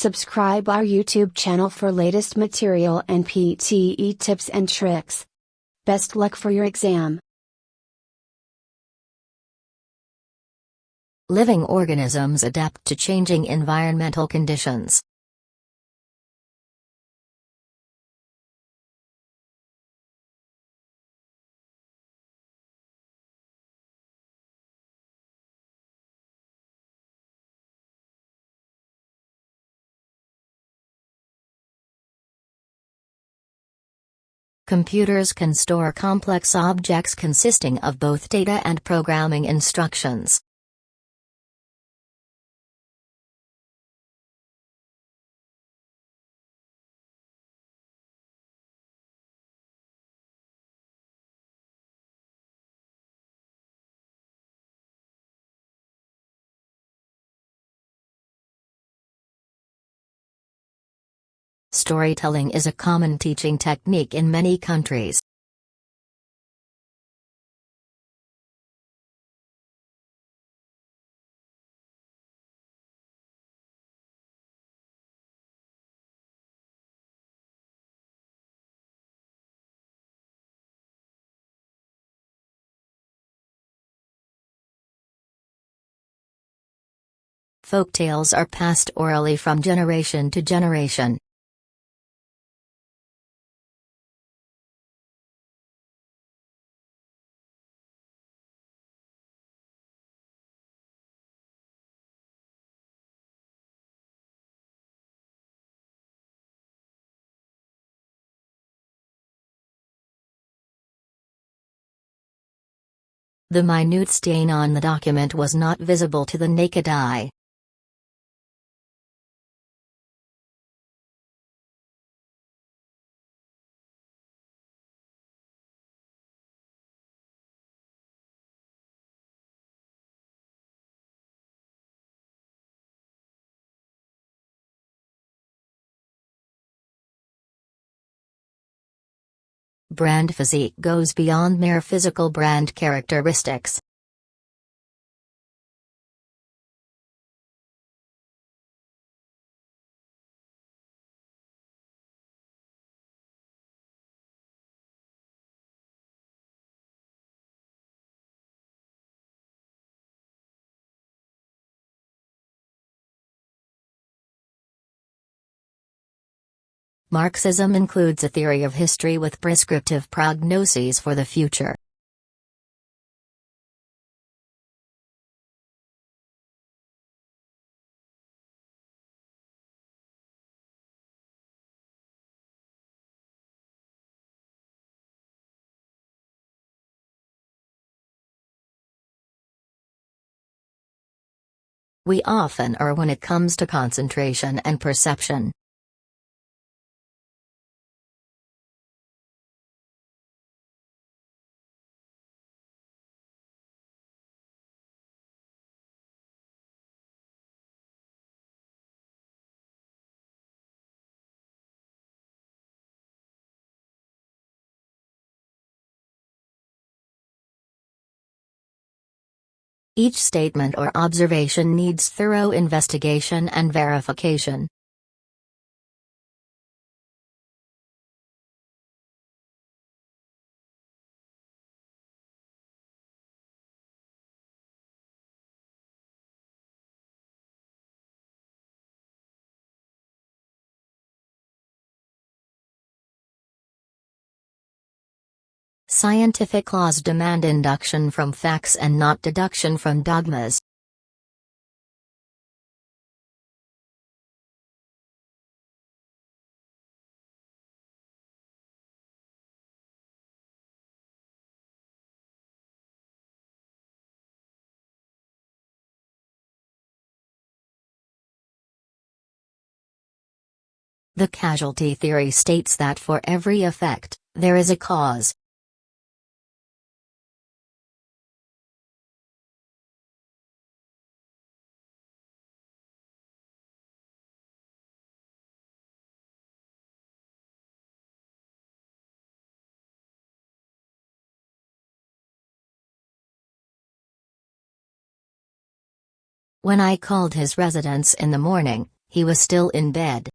Subscribe our YouTube channel for latest material and PTE tips and tricks. Best luck for your exam. Living organisms adapt to changing environmental conditions. Computers can store complex objects consisting of both data and programming instructions. Storytelling is a common teaching technique in many countries. Folktales are passed orally from generation to generation. The minute stain on the document was not visible to the naked eye. Brand physique goes beyond mere physical brand characteristics. Marxism includes a theory of history with prescriptive prognoses for the future. We often err when it comes to concentration and perception. Each statement or observation needs thorough investigation and verification. Scientific laws demand induction from facts and not deduction from dogmas. The causality theory states that for every effect, there is a cause. When I called his residence in the morning, He was still in bed.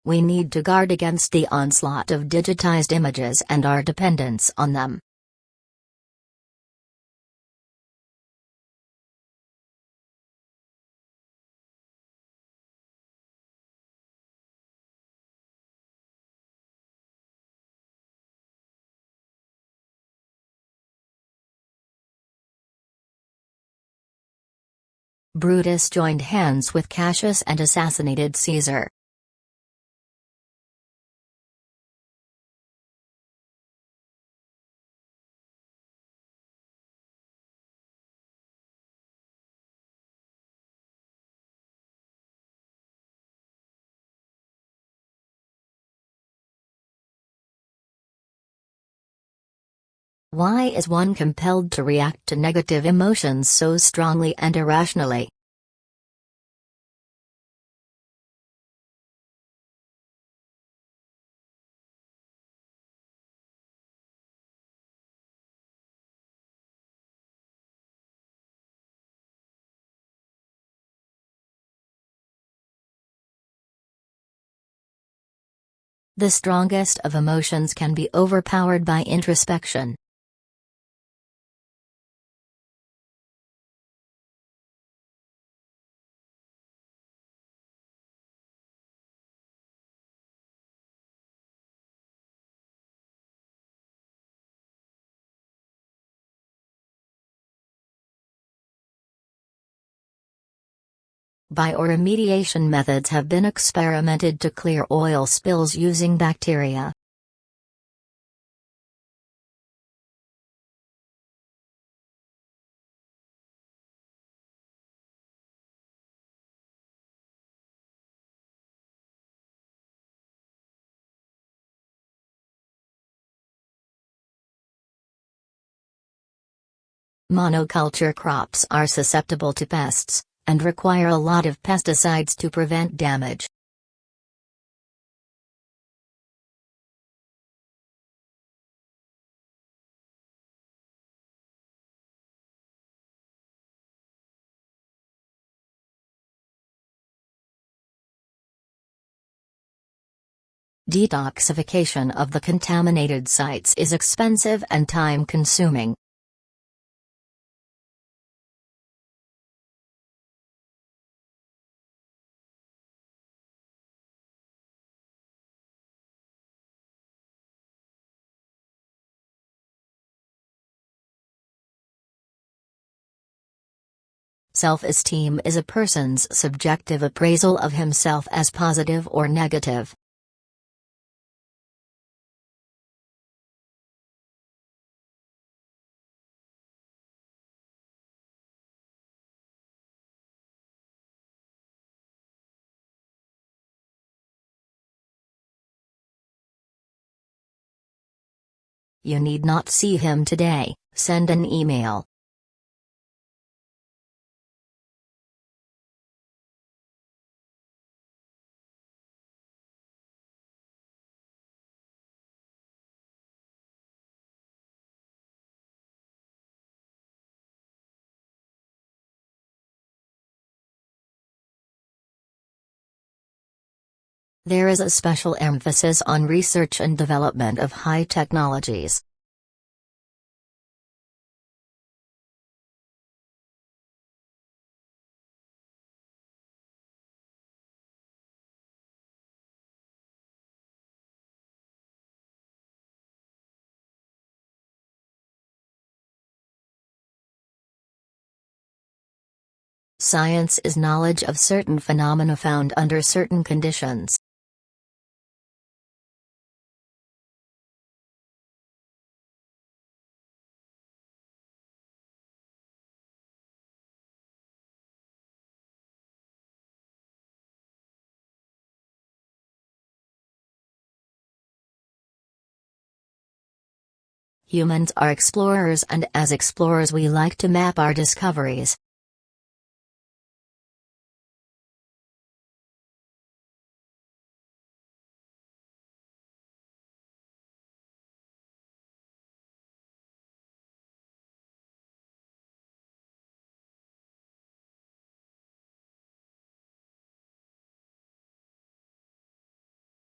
We need to guard against the onslaught of digitized images and our dependence on them. Brutus joined hands with Cassius and assassinated Caesar. Why is one compelled to react to negative emotions so strongly and irrationally? The strongest of emotions can be overpowered by introspection. Bioremediation methods have been experimented to clear oil spills using bacteria. Monoculture crops are susceptible to pests, and require a lot of pesticides to prevent damage. Detoxification of the contaminated sites is expensive and time-consuming. Self-esteem is a person's subjective appraisal of himself as positive or negative. You need not see him today, send an email. There is a special emphasis on research and development of high technologies. Science is knowledge of certain phenomena found under certain conditions. Humans are explorers, and as explorers we like to map our discoveries,